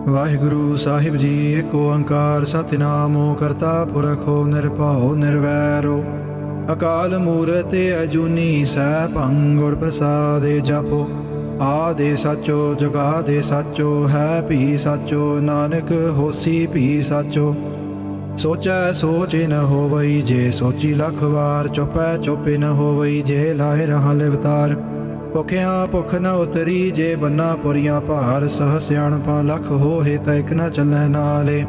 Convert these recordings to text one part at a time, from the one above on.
ਵਾਹਿਗੁਰੂ ਸਾਹਿਬ ਜੀ। ਏਕ ਓੰਕਾਰ ਸਤਿਨਾਮੁ ਕਰਤਾ ਪੁਰਖੁ ਨਿਰਭਉ ਨਿਰਵੈਰੁ ਅਕਾਲ ਮੂਰਤਿ ਅਜੂਨੀ ਸੈਭੰ ਗੁਰ ਪ੍ਰਸਾਦਿ ਜਪੁ। ਆਦਿ ਸਚੋ ਜੁਗਾਦਿ ਸਚੋ ਹੈ ਭੀ ਸਚੋ ਨਾਨਕ ਹੋਸੀ ਭੀ ਸਚੋ। ਸੋਚੈ ਸੋਚ ਨ ਹੋਵਈ ਜੇ ਸੋਚੀ ਲੱਖ ਵਾਰ ਚੁਪੈ ਚੁਪ ਨ ਹੋਵਈ ਜੇ ਲਾਹਿ ਰਹਾ ਲਿਵਤਾਰ। ਭੁਖਿਆ ਭੁਖ ਨ ਉਤਰੀ ਜੇ ਬੰਨਾ ਪੁਰੀਆਂ ਭਾਰ ਸਹ ਸਿਆਣਪਾਂ ਲੱਖ ਹੋਏ ਤਾਂ ਇਕ ਨ ਚੱਲੈ ਨਾਲੇ।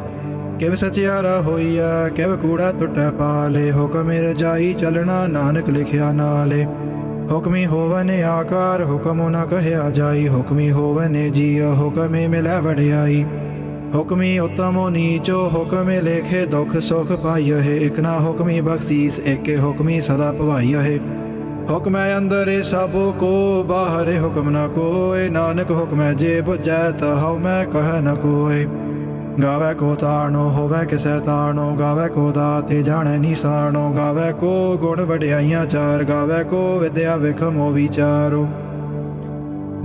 ਕਿਵ ਸਚਿਆਰਾ ਹੋਈਐ ਕਿਵ ਕੂੜਾ ਟੁੱਟੈ ਪਾਲੇ ਹੁਕਮ ਰਜਾਈ ਚੱਲਣਾ ਨਾਨਕ ਲਿਖਿਆ ਨਾਲੇ। ਹੁਕਮੀ ਹੋਵਨ ਆਕਾਰ ਹੁਕਮ ਨ ਕਹਿਆ ਜਾਈ ਹੁਕਮੀ ਹੋਵਨ ਜੀਅ ਹੁਕਮੇ ਮਿਲੈ ਵਡਿਆਈ। ਹੁਕਮੀ ਉਤਮੋ ਨੀਚੋ ਹੁਕਮੇ ਲੇਖੇ ਦੁਖ ਸੁਖ ਪਾਈਅਹਿ ਇਕ ਨਾ ਹੁਕਮੀ ਬਖਸ਼ੀਸ ਏਕੇ ਹੁਕਮੀ ਸਦਾ ਭਵਾਈਅਹਿ। ਹੁਕਮੈ ਅੰਦਰੇ ਸਭੋ ਕੋ ਬਾਹਰੇ ਹੁਕਮ ਨ ਕੋਇ ਨਾਨਕ ਹੁਕਮੈ ਜੇ ਬੁਝੈ ਤਹੁ ਮੈਂ ਕਹਿ ਨ ਕੋਇ। ਗਾਵੈ ਕੋ ਤਾਣੋ ਹੋਵੈ ਕਿਸੈ ਤਾਣੋ ਗਾਵੈ ਕੋ ਦਾਤੇ ਜਾਣੈ ਨਿਸਾਣੋ। ਗਾਵੈ ਕੋ ਗੁਣ ਵਡਿਆਈਆਂ ਚਾਰ ਗਾਵੈ ਕੋ ਵਿਦਿਆ ਵਿਖਮੋ ਵਿਚਾਰੋ।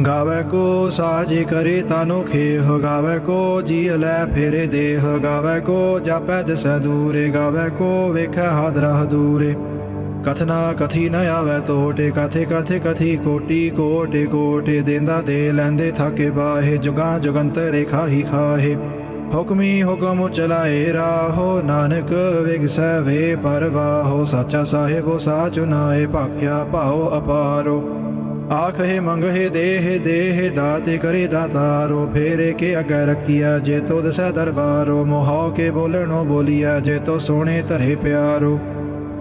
ਗਾਵੈ ਕੋ ਸਾਜੇ ਕਰੇ ਤਾਨੋ ਖੇਹ ਗਾਵੈ ਕੋ ਜੀ ਲੈ ਫੇਰੇ ਦੇਹ। ਗਾਵੈ ਕੋ ਜਾਪੈ ਦਿਸੈ ਦੂਰੇ ਗਾਵੈ ਕੋ ਵੇਖੈ ਹਾਦਰਾ ਦੂਰੇ। ਕਥਨਾ ਕਥੀ ਨ ਆਵੈ ਤੋਟੇ ਕਥੇ ਕਥੇ ਕਥੀ ਕੋਟੀ ਕੋਟੇ ਕੋਟੇ। ਦੇਂਦਾ ਦੇ ਲੈਂਦੇ ਥਾਕੇ ਬਾਹੇ ਜੁਗਾਂ ਜੁਗੰਤਰੇ ਖਾਹੀ ਖਾਹੇ। ਹੁਕਮੀ ਹੁਕਮ ਚਲਾਏ ਰਾਹੋ ਨਾਨਕ ਵਿਗਸੈ ਵੇ ਪਰਵਾਹੋ। ਸਾਚਾ ਸਾਹਿਬੋ ਸਾਚ ਨਾਏ ਭਾਖਿਆ ਭਾਉ ਅਪਾਰੋ। ਆਖੇ ਮੰਗਹਿ ਦੇਹ ਦੇਹ ਦਾਤੇ ਕਰੇ ਦਾਤਾਰੋ। ਫੇਰੇ ਕੇ ਅਗੈ ਰੱਖੀਐ ਜੇ ਤੋ ਦਸੈ ਦਰਬਾਰੋ। ਮੋਹਾਉ ਕੇ ਬੋਲਣੋ ਬੋਲੀਐ ਜੇ ਤੋ ਸੋਹਣੇ ਧਰੇ ਪਿਆਰੋ।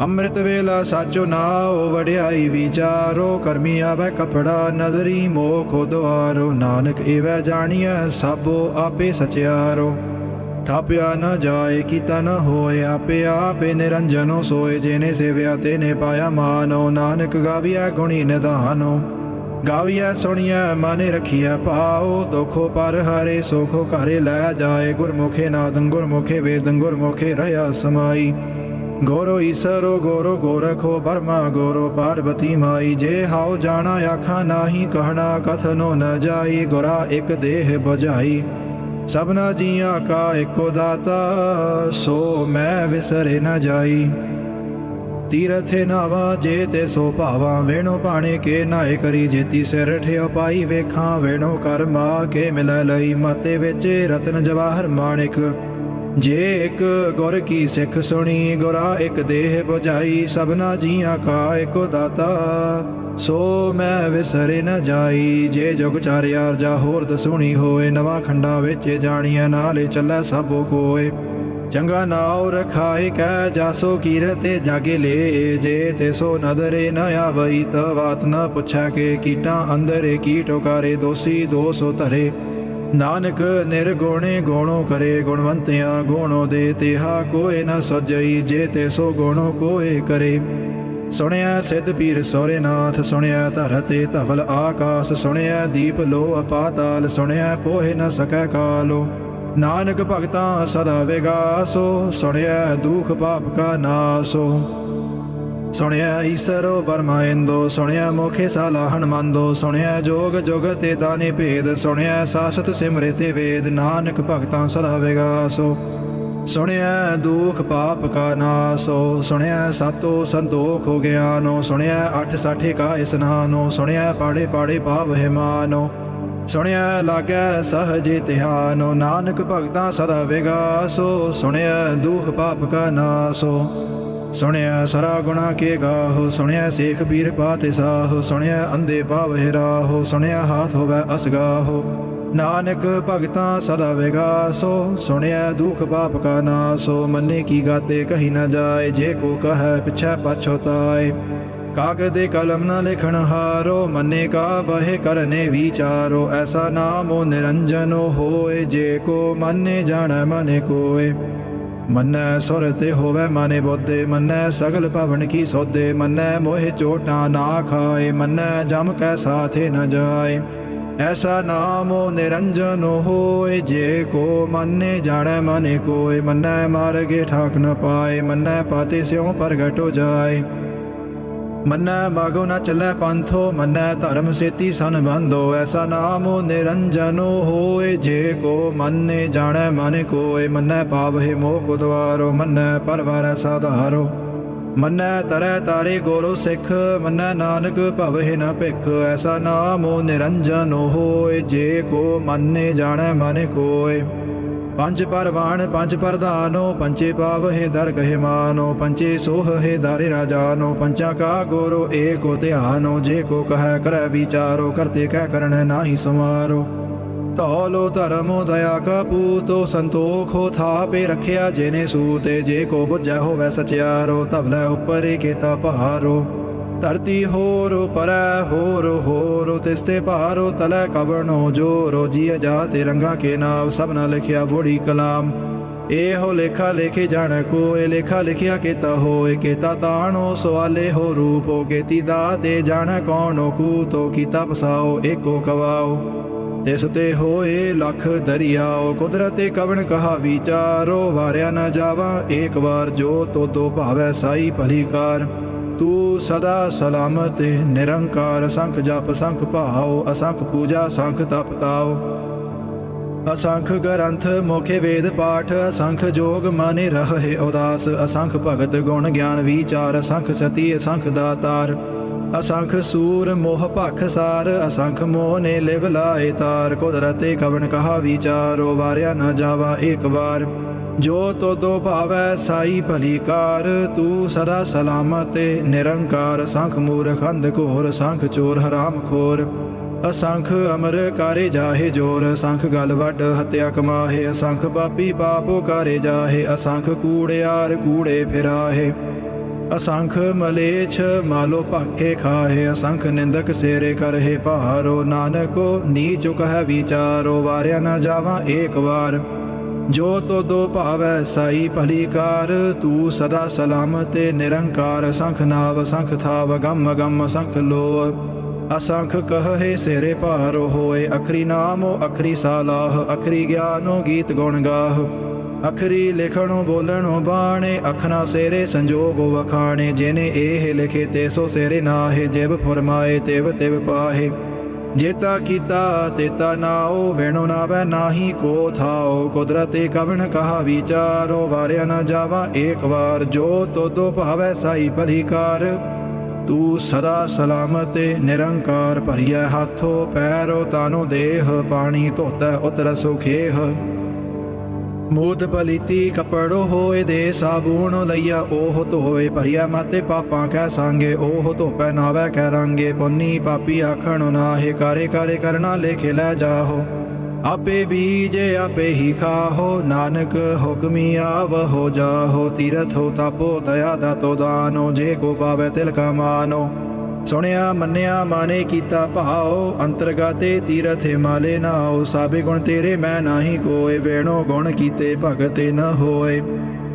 ਅੰਮ੍ਰਿਤ ਵੇਲਾ ਸਾਚੋ ਨਾਉ ਵਡਿਆਈ ਵਿਚਾਰੋ। ਕਰਮੀ ਆਵੈ ਕਪੜਾ ਨਜ਼ਰੀ ਮੋਖੋ ਦੁਆਰੋ। ਨਾਨਕ ਏਵੈ ਜਾਣੀਐ ਸਭੋ ਆਪੇ ਸਚਿਆਰੋ। ਥਾਪਿਆ ਨ ਜਾਏ ਕੀਤਾ ਨ ਹੋਏ ਆਪੇ ਆਪੇ ਨਿਰੰਜਨੋ ਸੋਏ। ਜਿਹਨੇ ਸੇਵਿਆ ਤੇਨੇ ਪਾਇਆ ਮਾਨੋ ਨਾਨਕ ਗਾਵੀਐ ਗੁਣੀ ਨਿਧਾਨੋ। ਗਾਵੀਐ ਸੁਣੀਐ ਮਨ ਰਖੀਐ ਭਾਉ ਦੁਖੋ ਪਰ ਹਾਰੇ ਸੁਖੋ ਘਰੇ ਲੈ ਜਾਏ। ਗੁਰਮੁਖੇ ਨਾਦੰ ਗੁਰਮੁਖੇ ਵੇਦੰ ਗੁਰਮੁਖੇ ਰਹਾ ਸਮਾਈ। ਗੋਰੋ ਈਸਰੋ ਗੋਰੋ ਗੋਰਖੋ ਬਰਮਾ ਗੋਰੋ ਪਾਰਬਤੀ ਮਾਈ। ਜੇ ਹਾਉ ਜਾਣਾ ਆਖਾਂ ਨਾਹੀ ਕਹਿਣਾ ਕਥਨੋ ਨ ਜਾਈ। ਗੁਰਾ ਇਕ ਦੇਹ ਬੁਝਾਈ ਸਭਨਾ ਜੀਆਂ ਕਾ ਇੱਕੋ ਦਾਤਾ ਸੋ ਮੈਂ ਵਿਸਰੇ ਨ ਜਾਈ। ਤੀਰਥੇ ਨਾਵਾ ਜੇ ਤੇ ਸੋ ਭਾਵਾਂ ਵੇਣੋ ਭਾਣੇ ਕੇ ਨਾਏ ਕਰੀ। ਜੇਤੀ ਸਿਰ ਠਿਓ ਪਾਈ ਵੇਖਾਂ ਵੇਣੋ ਕਰਮਾ ਕੇ ਮਿਲੈ ਲਈ। ਮਾਤੇ ਵਿੱਚ ਰਤਨ ਜਵਾਹਰ ਮਾਣਿਕ ਜੇ ਇੱਕ ਗੁਰ ਕੀ ਸਿੱਖ ਸੁਣੀ। ਗੁਰਾ ਇੱਕ ਦੇਹ ਬੁਝਾਈ ਸਭਨਾ ਜੀਆਂ ਕਾ ਇੱਕੋ ਦਾਤਾ ਸੋ ਮੈਂ ਵਿਸਰੇ ਨ ਜਾਈ। ਜੇ ਜੁਗ ਚਾਰਿਆ ਜਾ ਹੋਰ ਦਸੂਣੀ ਹੋਏ ਨਵਾਂ ਖੰਡਾਂ ਵਿੱਚ ਜਾਣੀਆਂ ਨਾਲੇ ਚੱਲੈ ਸਭੋ ਕੋਏ। ਚੰਗਾ ਨਾਉ ਰਖਾਏ ਕਹਿ ਜਾਸੋ ਕੀਰਤੇ ਜਾਗੇ ਲੇ। ਜੇ ਤੇ ਸੋ ਨਦਰੇ ਨ ਆਵਈ ਤਵਾਤ ਨ ਪੁੱਛੈ ਕੇ ਕੀਟਾਂ ਅੰਦਰੇ ਕੀ ਟੋਕਾਰੇ। ਦੋਸੀ ਦੋਸੋ ਧਰੇ ਨਾਨਕ ਨਿਰਗੁਣੇ ਗੋਣੋ ਕਰੇ। ਗੁਣਵੰਤਿਆਂ ਗੋਣੋ ਦੇ ਤਿਹਾ ਕੋਏ ਨ ਸਜਈ। ਜੇ ਤੇ ਸੋ ਗੋਣੋ ਕੋਏ ਕਰੇ। ਸੁਣਿਆ ਸਿੱਧ ਪੀਰ ਸੋਰੇਨਾਥ ਸੁਣਿਆ ਧਰਤੇ ਧਵਲ ਆਕਾਸ। ਸੁਣਿਆ ਦੀਪ ਲੋ ਅਪਾਤਾਲ ਸੁਣਿਆ ਪੋਹਿ ਨ ਸਕੈ ਕਾਲੋ। ਨਾਨਕ ਭਗਤਾਂ ਸਦਾ ਵਿਗਾਸੋ ਸੁਣਿਆ ਦੁਖ ਪਾਪ ਕਾ ਨਾਸੋ। ਸੁਣਿਆ ਈਸਰੋ ਬਰਮਾਇੰਦੋ ਸੁਣਿਆ ਮੋਖੇ ਸਾਲਾ ਹਨਮੰਦੋ। ਸੁਣਿਆ ਜੋਗ ਜੁਗ ਤੇ ਦਾਨੇ ਭੇਦ ਸੁਣਿਆ ਸਾਸਤ ਸਿਮਰੇ ਤੇ ਵੇਦ। ਨਾਨਕ ਭਗਤਾਂ ਸਦਾ ਵਿਗਾਸੋ ਸੁਣਿਆ ਦੁਖ ਪਾਪ ਕਾ ਨਾਸੋ। ਸੁਣਿਆ ਸਾਤੋ ਸੰਤੋਖ ਗਿਆਨੋ ਸੁਣਿਆ ਅਠ ਸਾਠੇ ਕਾ ਇਸਨਾਨੋ। ਸੁਣਿਆ ਪਾੜੇ ਪਾੜੇ ਪਾਵ ਹਿਮਾਨੋ ਸੁਣਿਆ ਲਾਗੈ ਸਹਜੇ ਧਿਆਨੋ। ਨਾਨਕ ਭਗਤਾਂ ਸਦਾ ਵਿਗਾਸੋ ਸੁਣਿਆ ਦੁਖ ਪਾਪ ਕਾ ਨਾਸੋ। ਸੁਣਿਆ ਸਰਾ ਗੁਣਾ ਕੇ ਗਾਹੋ ਸੁਣਿਆ ਸੇਖ ਪੀਰ ਪਾਤਿ ਸਾਹੋ। ਸੁਣਿਆ ਅੰਧੇ ਪਾਵਹਿ ਰਾਹੋ ਸੁਣਿਆ ਹਾਥ ਹੋਵੈ ਅਸਗਾਹੋ। ਨਾਨਕ ਭਗਤਾਂ ਸਦਾ ਵਿਗਾਸੋ ਸੁਣਿਆ ਦੁਖ ਪਾਪ ਕਾ ਨਾਸੋ। ਮੰਨੇ ਕੀ ਗਾਤੇ ਕਹੀ ਨ ਜਾਏ ਜੇ ਕੋ ਕਹੈ ਪਿਛੈ ਪਛੋਤਾਏ। ਕਾਗਦੇ ਕਲਮ ਨ ਲਿਖਣ ਹਾਰੋ ਮੰਨੇ ਕਾ ਬਹਿ ਕਰਨੇ ਵਿਚਾਰੋ। ਐਸਾ ਨਾਮੋ ਨਿਰੰਜਨੋ ਹੋਏ ਜੇ ਕੋ ਮੰਨੇ ਜਾਣੈ ਮਨ ਕੋਏ। ਮੰਨੈ ਸੁਰ ਤੇ ਹੋਵੈ ਮਨ ਬੋਧੇ ਮੰਨੈ ਸਗਲ ਭਵਨ ਕੀ ਸੋਧੇ। ਮੰਨੈ ਮੋਹਿ ਚੋਟਾਂ ਨਾ ਖਾਏ ਮੰਨੈ ਜਮ ਕੈ ਸਾਥੇ ਨ ਜਾਏ। ਐਸਾ ਨਾਮੋ ਨਿਰੰਜਨੋ ਹੋਏ ਜੇ ਕੋ ਮੰਨੇ ਜਾਣੈ ਮਨ ਕੋਏ। ਮੰਨੈ ਮਾਰਗੇ ਠਾਕ ਨ ਪਾਏ ਮੰਨੈ ਪਾਤੇ ਸਿਉ ਪ੍ਰਗਟ ਹੋ ਜਾਏ। मन्नै मागो न चलै पंथो, मन्नै धर्म सेती सन बंधो। ऐसा नामो निरंजनो होए, जे को मन्ने जाने मन कोय। मन्नै पावहि मोह को द्वारो, मन्नै परवारै साधारो। मन्नै तरै तारे गोरो सिख, मन्नै नानक भवहि न भिख। ऐसा नामो निरंजनो होए, जे को मन्ने जाने मन कोय। पंच परवान पंच प्रधानो, पंचे पावहि दरगहि मानो। पंचे सोहहि दारे राजानो, पंचा का गोरो एको ध्यानो। जे को कह कर विचारो, करते कह करन नाही सुमारो। धौलो धर्मो दया का पूतो, संतोखो थापे रखिया जेने सूते। जे को बुझै होवै सचियारो, तबलै उपरे केता पहारो। धरती होरो परै होरो होरो, तिस्ते पारो तलै कवनो जोरो। जिय जाते रंगा के नाव, सब न लिखिया बूढ़ी कलाम। एहो लेखा लेखे जान कोय, लेखा लिखिया केता होए। केता ताणो सवाले हो रूपो, केती दाते जान कौनो कूतो। कीता पसाओ एको कवाओ, तिस ते होए लख दरियाओ। कुदरते कवण कहा विचारो, वारिया न जावा एक बार। जो तो दो भावै साई भली कार, तू सदा सलामत निरंकार। असंख जप संख भाओ, असंख पूजा संख तप ताओ। असंख ग्रंथ मोखे वेद पाठ, असंख जोग माने रहे उदास। असंख भगत गुण ज्ञान विचार, असंख सती असंख दातार। असंख सूर मोह भख सार, असंख मोह ने लिव लाए तार। कुदरते कवण कहा विचारो, वारिया न जावा एक बार। जो तो दो भावै साई भली कार, तू सदा सलामत निरंकार। असंख मूर्ख अंध घोर, असंख चोर हराम खोर। असंख अमर कारे जाहे जोर, असंख गल वड हत्या कमाहे। असंख पापी पापो कारे जाहे, असंख कूड़ियार कूड़े फिराहे। असंख मलेच्छ मालो भाखे खाहे, असंख निंदक सेरे करहे पहारो। नानको नीच कह विचारो, वारिया न जावा एक बार। जो तो दो भावै साई भली कार, तू सदा सलामत निरंकार। असंख नाव असंख थाव, गम गम असंख लोह। असंख कहे सेरे पारो होए, अखरी नामो अखरी सालाह। अखरी ज्ञानो गीत गुण गाह, अखरी लिखणो बोलणो बाणे। अखना सेरे संजोगो वखाणे, जिने एह लिखे ते सो सेरे नाहे। जिब फुरमाए तिव तिव पाहे, जेता कीता तेता नाओ। वेणो नावै नाही को थाओ, कुदरते कवण कहा विचारो। वारिया न जावा एक बार, जो तो दो भावै साई भली कार। तू सदा सलामत निरंकार। भरिया हाथो पैरो तानो देह, पानी धोतै उतर सुखेह। मूद पलीती कपड़ो होए, दे साबून लैया ओह धोए। भरिया माते पापां कै सांगे, ओह धोपै नावै कै रंगे। पुन्नी पापी आखण नाहे, कारे कारे करना लेखे लै जाहो। आपे बीजे आपे ही खाहो, नानक हुक्मी आवहो जाहो। तीरथ हो तापो दया दातो दानो, जे को पावै तिल का मानो। सुनिया मन्निया माने कीता भाओ, अंतरगाते तीरथ हिमालय नाओ। साबे गुण तेरे मैं नाही कोय, वेणो गुण कीते भगते न होए।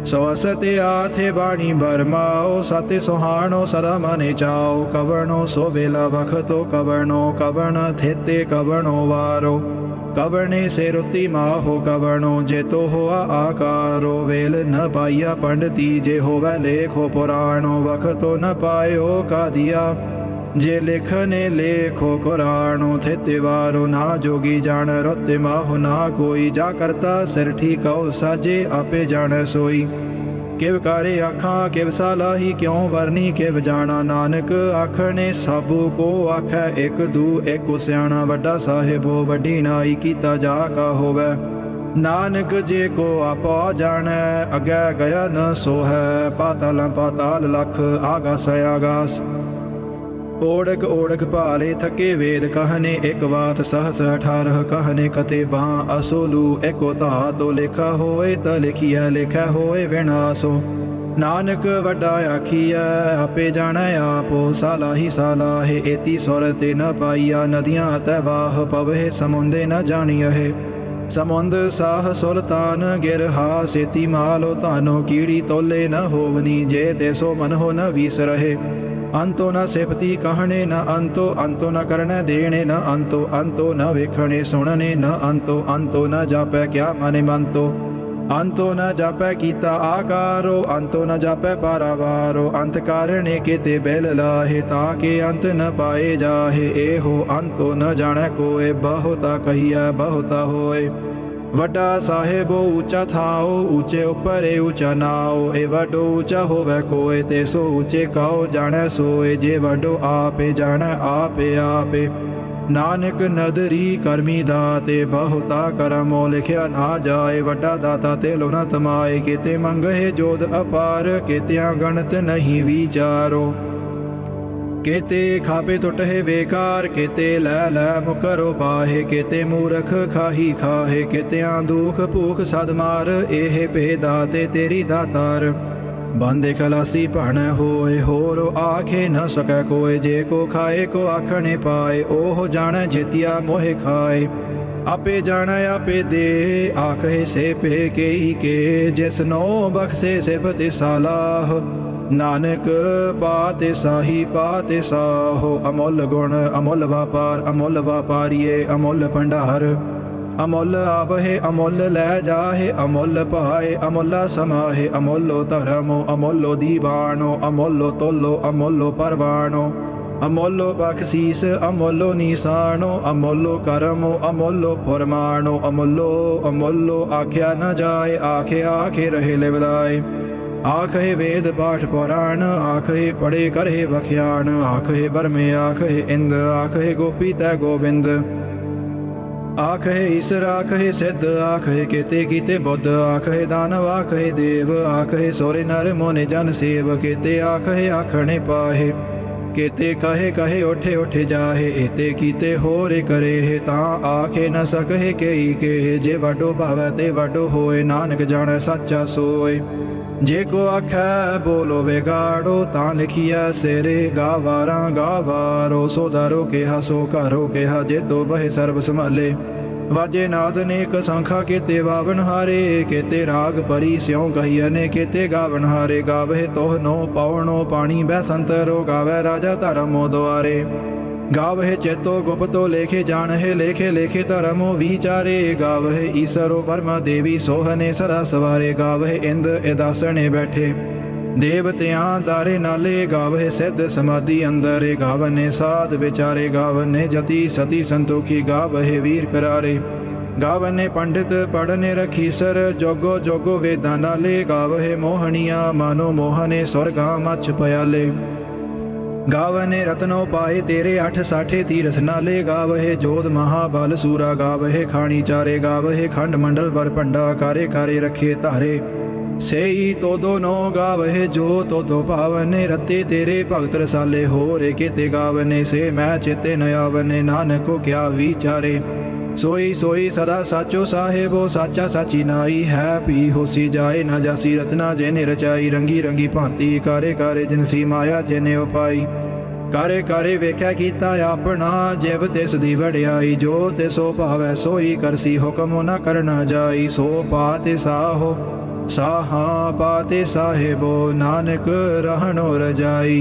सवसते आथे बाणी बरमाओ, सत्य सुहानो सदा मने जाओ। कवणो सो वेला वखतो कवणो, कवण थेते कवणो वारो। कवणे से रुति माहो कवणो, जेतो होआ आकारो। वेल न पाइया पंडिती, जे होवै लेखो पुराणो। वखतो न पायो का दिया, जे लिखने लेखो कुराणो। थे तिवारो ना जोगी जान, रुत माहो ना कोई। जा करता सिर ठीकाओ, साजे आपे जान सोई। किव कारे आखां किव सालाही, क्यों वरनी किव जाना। नानक आखने सबू को आखै, एक दू एको स्याणा। वड्डा साहिबो वड्डी नाई, कीता जा का होवै। नानक जे को आपा जानै, अगै गया न सोहै। पाताल पाताल लख, आगास आगास। ओढ़क ओढ़क भाले थके वेद कहने, एक बात सहस 18 कहने। कते बाँ असोलू एको धातो, लिखा होए त लिखिया लिखा होए विनाशो। नानक वड्डा आखिया आपे जानै आपो, सालाही सालाहे। एती सुरते न पाइया, नदियाँ तैवाह पवहे। समुंदे न जानियहे, समुंद साह सुल्तान गिरहा। सेती मालो तानो, कीड़ी तोले न होवनी। जे तेसो मन हो न वीस रहे। अंतो न सिफती कहने न अंतो, अंतो न करने देने न अंतो। अंतो न वेखणे सुनने न अंतो, अंतो न जापै क्या माने मनतो। ਅੰਤੋ ਨ ਜਾਪੈ ਕੀਤਾ ਆਕਾਰੋ, ਅੰਤੋ ਨ ਜਾਪੈ ਪਾਰਾਵਾਰੋ। ਅੰਤ ਕਾਰਣੇ ਕੇਤੇ ਬੈਲ ਲਾਹੇ, ਤਾਕੇ ਅੰਤ ਨ ਪਾਏ ਜਾਹੇ। ਇਹੋ ਅੰਤੋ ਨ ਜਾਣੈ ਕੋਇ, ਬਹੁਤਾ ਕਹੀਐ ਬਹੁਤਾ ਹੋਏ। ਵੱਡਾ ਸਾਹਿਬੋ ਉੱਚਾ ਥਾਓ, ਉੱਚੇ ਉੱਪਰੇ ਉੱਚਾ ਨਾਓ। ਇਹ ਵੱਡੋ ਉੱਚਾ ਹੋਵੈ ਕੋਇ, ਤੇ ਸੋ ਉੱਚੇ ਕਾਓ ਜਾਣੈ ਸੋਏ। ਜੇ ਵੱਡੋ ਆਪੇ ਜਾਣੈ ਆਪੇ ਆਪੇ, ਨਾਨਕ ਨਦਰੀ ਕਰਮੀ ਦਾਤੇ। ਬਹੁਤਾ ਕਰਮੋ ਲਿਖਿਆ ਨਾ ਜਾਏ, ਵੱਡਾ ਦਾਤਾ ਤੇ ਲੋ ਨ ਤਮਾਏ। ਕੇਤੇ ਮੰਗਹਿ ਜੋਦ ਅਪਾਰ, ਕੇਤਿਆਂ ਗਣਤ ਨਹੀਂ ਵਿਚਾਰੋ। केते खापे टुटहे बेकार, केते लै लै मुकरो पाहे। केते मूरख खाही खाहे, केतियां दुख भूख सद मार। एह भेदाते तेरी दातार, बांधे खलासी भण होए। होर आखे न सकै कोय, जे को खाए को आखने पाए। ओह जाने जेतिया मोहे खाए, आपे जाना आपे दे। आखे से पे के जिसनो बख्शे सिफत सलाह। नानक पाते साही पाते साहो। अमुल गुण अमुल व्यापार, अमुल व्यापारिये अमुल भंडार। अमुल आवहे अमुल लै जाहे, अमुल पाए अमुला समाहे। अमुलो धर्मो अमुलो दीवानो, अमुलो तोलो अमुलो परवानो। अमुलो बख्शीस अमुलो निशानो, अमुलो करमो अमुलो फरमानो। अमुलो अमुलो आख्या न जाए, आखे आखे रहे लिवलाए। आखे वेद पाठ पुराण, आखे पढ़े करे वख्यान। आखे बरमे आखे इंद, आखे गोपी तै गोविंद। आखे ईसर आखे सिद्ध, आखे केते कीते बुद्ध। आखे दानव आखे देव, आखे सोरे नर मोने जन सेव। केते आखे आखने पाहे, केते कहे कहे उठे उठे जाहे। एते कीते होरे करे है, तां आखे न सकहे केई केहे। जे वडो भावै ते वडो होए, नानक जाने सच्चा सोए। जे को आखै बोलो विगाड़ो, तां लिखिया सिरे गावारा गावारो। सो दारो केहा सो घरो केहा, जे तो बहे सर्व संभाले। वाजे नाद नेक संखा, केते वावन हारे। केते राग परी स्यों कहियने, केते गावन हारे। गावे तोहनो पावनो पानी बैसंतरो, गावे राजा धर्मो द्वारे। गावहे चेतो गुप्तो लेखे जानहे, लेखे लेखे धर्मो विचारे। गावहे ईसरो ब्रह्मा देवी सोहने सदा सवारे। गावहे इंद एदासने बैठे देवत्यां दारे नाले। गावहे सिद्ध समाधि अंदरे, गावने साध विचारे। गावने जति सती संतोखी, गावहे वीर करारे। गावने पंडित पढ़ने रखी सर, जोगो जोगो वेदां नाले। गावहे मोहनिया मानो मोहने, स्वर्गा मच पयाले। गावने रत्नो पाए तेरे अठ साठे तीरथ नाले। गावहे जोध महाबल सूरा, गावहे खानी चारे। गावहे खंड मंडल वर भंडा, कारे कारे रखे धारे। सेई तो दोनो गावहे जो तो दो पावने। रते तेरे भगत रसाले हो रे, केते गावने से मैं चेते न आवने। नानक को क्या विचारे, सोई सोई सदा साचो साहेबो। साचा साची नाई है पी होसी जाए, न जासी रचना जेने रचाई। रंगी रंगी भांति कारे कारे जिनसी माया जेने उपाई। कारे कारे वेख्या कीता अपना, जिव तिस दी वड़ियाई। जो तिसो भावै सोई करसी, हुक्म न करना जाई। सो पाते साहो साहा पाते साहेबो, नानक रहनो रजाई।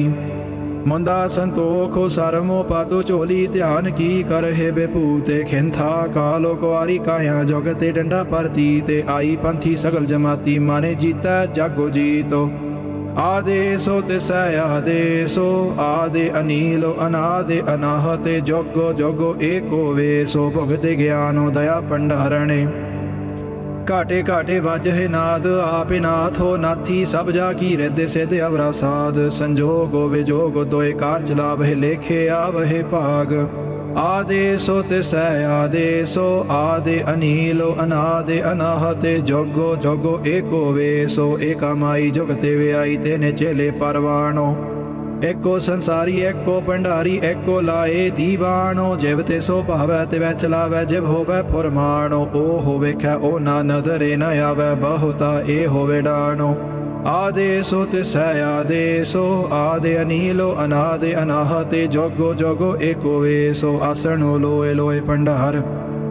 मुंदा संतोखो सरमो पातो चोली, ध्यान की करहे बेपूते। खिंथा कालो कुआरी काया, जोगते डंडा परती। ते आई पंथी सगल जमाती, माने जीता जागो जीतो। आदेशो तिसै आदेशो, आदे अनीलो अनादे अनाहते। जोगो जोगो एको वेसो, भुगते ज्ञानो दया भंडारणे। घाटे घाटे वाजहे नाद, आपे नाथ हो नाथी। सब जा की रिद्ध सिद्ध अवरा साध। संजोग विजोग दोए कार चलावहे, लेखे आवहे भाग। आदेशो तिसै आदेशो, आदे अनीलो अनादे अनाहते। जोगो जोगो एको वेसो, एका माई जुगते व्याई। तेने चेले परवाणो, एको संसारी एको भंडारी। एको लाए दीवानो, जिव तिसो भावै तिवै चलावै। जिव होवै फुरमानो, ओ होवे कै ओ ना नदरे न आवै। बहुता ए होवे डानो। आदेशो तिसै आदेशो, आदे अनीलो अनादे अनाहते। जोगो जोगो एको वेसो, आसनो लोए लोए भंडार।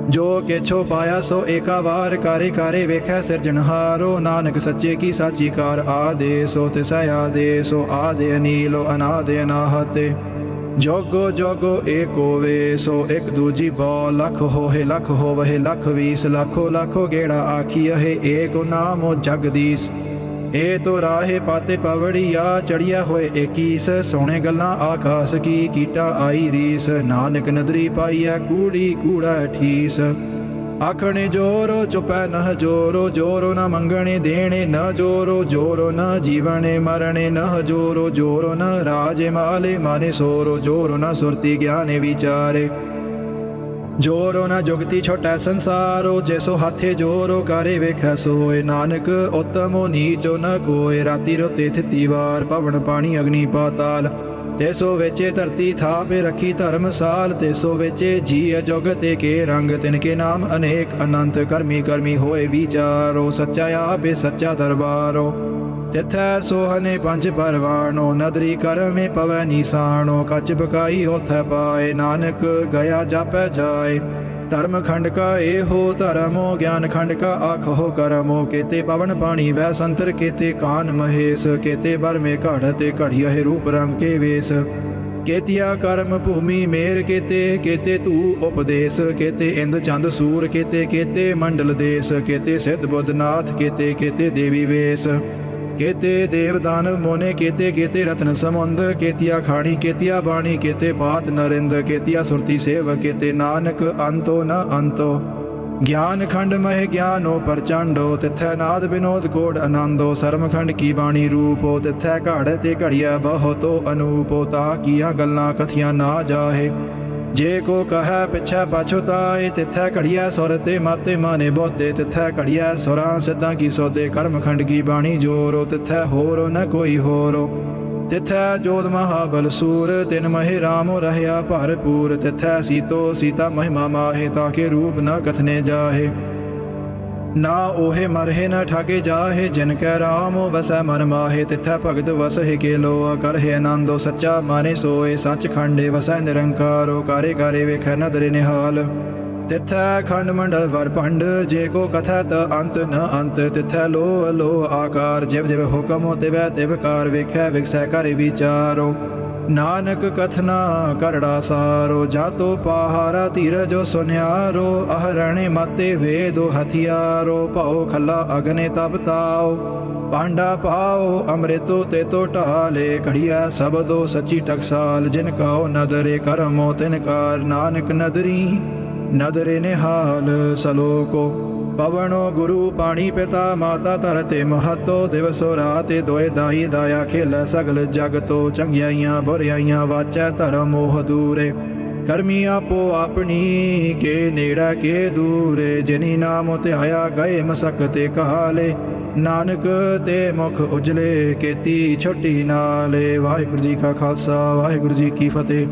जो किछो पाया सो एका वार, कारे कारे वेखै सिरजनहारो। नानक सच्चे की साची कार। आदेशो तिसै आदेशो, आदे अनीलो अनादे अनाहते। ਜੋਗੋ ਜੋਗੋ ਏਕ ਹੋਵੇ ਸੋ ਇੱਕ ਦੂਜੀ ਬੋ, ਲੱਖ ਹੋਏ ਲੱਖ ਹੋਵਹਿ ਲੱਖ ਵੀਸ, ਲਾਖੋ ਲਾਖੋ ਗੇੜਾ ਆਖੀਅਹਿ ਏਕੋ ਨਾਮੋ ਜਗਦੀਸ਼। ਇਹ ਤੋ ਰਾਹੇ ਪਾਤੇ ਪਵੜੀਆ, ਚੜੀਆ ਹੋਏ ਏਕੀਸ, ਸੋਹਣੇ ਗੱਲਾਂ ਆਕਾਸ ਕੀ ਕੀਟਾਂ ਆਈ ਰੀਸ, ਨਾਨਕ ਨਦਰੀ ਪਾਈਐ ਕੂੜੀ ਕੂੜਾ ਠੀਸ। ਆਖਣੇ ਜੋਰੋ ਚੁਪੈ ਨਹ ਜੋਰੋ, ਜੋਰੋ ਨ ਮੰਗਣੇ ਦੇਣੇ ਨ ਜੋਰੋ, ਜੋਰੋ ਨ ਜੀਵਣੇ ਮਰਣੇ ਨਹ ਜੋਰੋ, ਜੋਰੋ ਨ ਰਾਜੇ ਮਾਲੇ ਮਾਨੇ ਸੋਰੋ, ਜੋਰੋ ਨ ਸੁਰਤੀ ਗਿਆਨੇ ਵਿਚਾਰੇ, ਜੋਰੋ ਨ ਜੁਗਤੀ ਛੋਟੈ ਸੰਸਾਰੋ, ਜੈਸੋ ਹਾਥੇ ਜੋਰੋ ਕਾਰੇ ਵੇਖੈ ਸੋਏ, ਨਾਨਕ ਉਤਮੋ ਨੀਚੋ ਨ ਕੋਏ, ਰਾਤੀ ਰੋਤੇ ਥਿਤੀ ਵਾਰ ਪਵਨ ਪਾਣੀ ਅਗਨੀ ਪਾਤਾਲ, ਤੈਸੋ ਵੇਚੇ ਧਰਤੀ ਥਾਪੇ ਰੱਖੀ ਧਰਮਸਾਲ, ਤੈਸੋ ਵੇਚੇ ਜੀ ਜੁਗਤੇ ਕੇ ਰੰਗ, ਤਿਨਕੇ ਨਾਮ ਅਨੇਕ ਅਨੰਤ, ਕਰਮੀ ਕਰਮੀ ਹੋਏ ਵਿਚਾਰੋ, ਸੱਚਾ ਆਪੇ ਸੱਚਾ ਦਰਬਾਰੋ, ਤਿਥੈ ਸੋਹਨੇ ਪੰਜ ਪਰਵਾਣੋ, ਨਦਰੀ ਕਰਮੇ ਪਵੈ ਨੀਸਾਣੋ, ਕੱਚ ਬਕਾਈ ਹੋਥੈ ਪਾਏ, ਨਾਨਕ ਗਿਆ ਜਾਪੈ ਜਾਏ। ਧਰਮ ਖੰਡ ਕਾ ਇਹੋ ਧਰਮੋ, ਗਿਆਨ ਖੰਡ ਕਾ ਆਖੋ ਕਰਮੋ, ਕੇਤੇ ਪਵਨ ਪਾਣੀ ਵੈ ਸੰਤਰ, ਕੇਤੇ ਕਾਨ ਮਹੇਸ਼, ਕੇਤੇ ਬਰਮੇ ਘੜ ਤੇ ਘੜੀਏ ਰੂਪ ਰੰਗ ਕੇ ਵੇਸ, ਕੇਤਿਆ ਕਰਮ ਭੂਮੀ ਮੇਰ, ਕੇਤੇ ਕੇਤੇ ਤੂ ਉਪਦੇਸ, ਕੇਤੇ ਇੰਦ ਚੰਦ ਸੂਰ, ਕੇਤੇ ਕੇਤੇ ਮੰਡਲ ਦੇਸ, ਕੇਤੇ ਸਿੱਧ ਬੁੱਧ ਨਾਥ, ਕੇਤੇ ਕੇਤੇ ਦੇਵੀ ਵੇਸ, ਕੇਤੇ ਦੇਵ ਦਾਨਵ ਮੋਨੇ, ਕੇਤੇ ਕੇਤੇ ਰਤਨ ਸਮੁੰਦ, ਕੇਤਿਆ ਖਾਣੀ ਕੇਤਿਆ ਬਾਣੀ, ਕੇਤੇ ਪਾਤ ਨਰਿੰਦ, ਕੇਤਿਆ ਸੁਰਤੀ ਸੇਵ, ਕੇਤੇ ਨਾਨਕ ਅੰਤੋ ਨ ਅੰਤੋ। ਗਿਆਨ ਖੰਡ ਮਹਿ ਗਿਆਨੋ ਪ੍ਰਚੰਡੋ, ਤਿਥੈ ਨਾਦ ਵਿਨੋਦ ਕੋਡ ਆਨੰਦੋ, ਸਰਮ ਖੰਡ ਕੀ ਬਾਣੀ ਰੂਪੋ, ਤਿਥੈ ਘੜ ਤੇ ਘੜੀਆ ਬਹੁਤੋ ਅਨੂਪੋ, ਤਾ ਕੀਆਂ ਗੱਲਾਂ ਕਥੀਆਂ ਨਾ ਜਾਹੇ, ਜੇ ਕੋ ਕਹੈ ਪਿਛੈ ਪਛੁਤਾਏ, ਤਿਥੈ ਘੜੀਐ ਸੁਰ ਤੇ ਮਾਤੇ ਮਾਨੇ ਬੋਧੇ, ਤਿਥੈ ਘੜੀਐ ਸੁਰਾਂ ਸਿੱਧਾਂ ਕੀ ਸੋਧੇ, ਕਰਮ ਖੰਡ ਕੀ ਬਾਣੀ ਜੋਰੋ, ਤਿਥੈ ਹੋਰੋ ਨ ਕੋਈ ਹੋਰੋ, ਤਿਥੈ ਜੋਧ ਮਹਾਬਲ ਸੂਰ, ਤਿਨ ਮਹਿ ਰਾਮੋ ਰਹਿਆ ਭਰਪੂਰ, ਤਿਥੈ ਸੀਤੋ ਸੀਤਾ ਮਹਿਮਾ ਮਾਹੇ, ਤਾਕੇ ਰੂਪ ਨ ਕਥਨੇ ਜਾਹੇ, ਨਾ ਓਹੇ ਮਰਹੇ ਨ ਠਾਗੇ ਜਾਹੇ, ਜਿਨ ਕੈ ਰਾਮ ਵਸੈ ਮਨ ਮਾਹੇ, ਤਿਥੈ ਭਗਤ ਵਸਹਿ ਕੇ ਲੋਆ, ਕਰਹਿ ਆਨੰਦੋ ਸੱਚਾ ਮਾਨੇ ਸੋਏ, ਸੱਚ ਖੰਡੇ ਵਸੈ ਨਿਰੰਕਾਰੋ, ਕਾਰੇ ਕਾਰੇ ਵੇਖੈ ਨਦਰੇ ਨਿਹਾਲ, ਤਿਥੈ ਖੰਡ ਮੰਡਲ ਵਰ ਭੰਡ, ਜੇ ਕੋ ਕਥੈ ਤ ਅੰਤ ਨ ਅੰਤ, ਤਿਥੈ ਲੋ ਲੋ ਆਕਾਰ, ਜਿਵ ਜਿਵ ਹੁਕਮ ਤਿਵੈ ਤਿਵ ਕਾਰ, ਵੇਖੈ ਵਿਗਸੈ ਕਰਿ ਵਿਚਾਰੋ, ਨਾਨਕ ਕਥਨਾ ਕਰੜਾ ਸਾਰੋ, ਜਾਤੋ ਪਹਾਰਾ ਧੀਰਜੋ ਸੁਨਿਆਰੋ, ਅਹਰਣੇ ਮਾਤੇ ਵੇਦੋ ਹਥਿਆਰੋ, ਭਉ ਖੱਲਾ ਅਗਨੇ ਤਪ ਤਾਓ, ਪਾਂਡਾ ਪਾਓ ਅੰਮ੍ਰਿਤੋ ਤੇ ਤੋ ਢਾਲੇ, ਘੜੀਐ ਸਬਦੋ ਸੱਚੀ ਟਕਸਾਲ, ਜਿਨ ਕਾਓ ਨਦਰੇ ਕਰਮੋ ਤਿਨ ਕਾਰ, ਨਾਨਕ ਨਦਰੀ ਨਦਰੇ ਨਿਹਾਲ। ਸਲੋਕੋ ਪਵਨੋ ਗੁਰੂ ਪਾਣੀ ਪਿਤਾ ਮਾਤਾ ਧਰਤੇ ਮਹਤੋ, ਦਿਵਸੋ ਰਾਤੇ ਦੋਇ ਦਾਈ ਦਾਇਆ, ਖੇਲੈ ਸਗਲ ਜਗਤੋ, ਚੰਗਿਆਈਆਂ ਬੁਰਿਆਈਆਂ ਵਾਚੈ ਧਰਮ ਮੋਹ ਦੂਰੇ, ਕਰਮੀ ਆਪੋ ਆਪਣੀ ਕੇ ਨੇੜਾ ਕੇ ਦੂਰੇ, ਜਿਨੀ ਨਾਮ ਧਿਆਇਆ ਗਏ ਮਸਕ ਤੇ ਕਾਲੇ, ਨਾਨਕ ਤੇ ਮੁਖ ਉਜਲੇ, ਕੀਤੀ ਛੋਟੀ ਨਾਲੇ। ਵਾਹਿਗੁਰੂ ਜੀ ਕਾ ਖਾਲਸਾ, ਵਾਹਿਗੁਰੂ ਜੀ ਕੀ ਫਤਿਹ।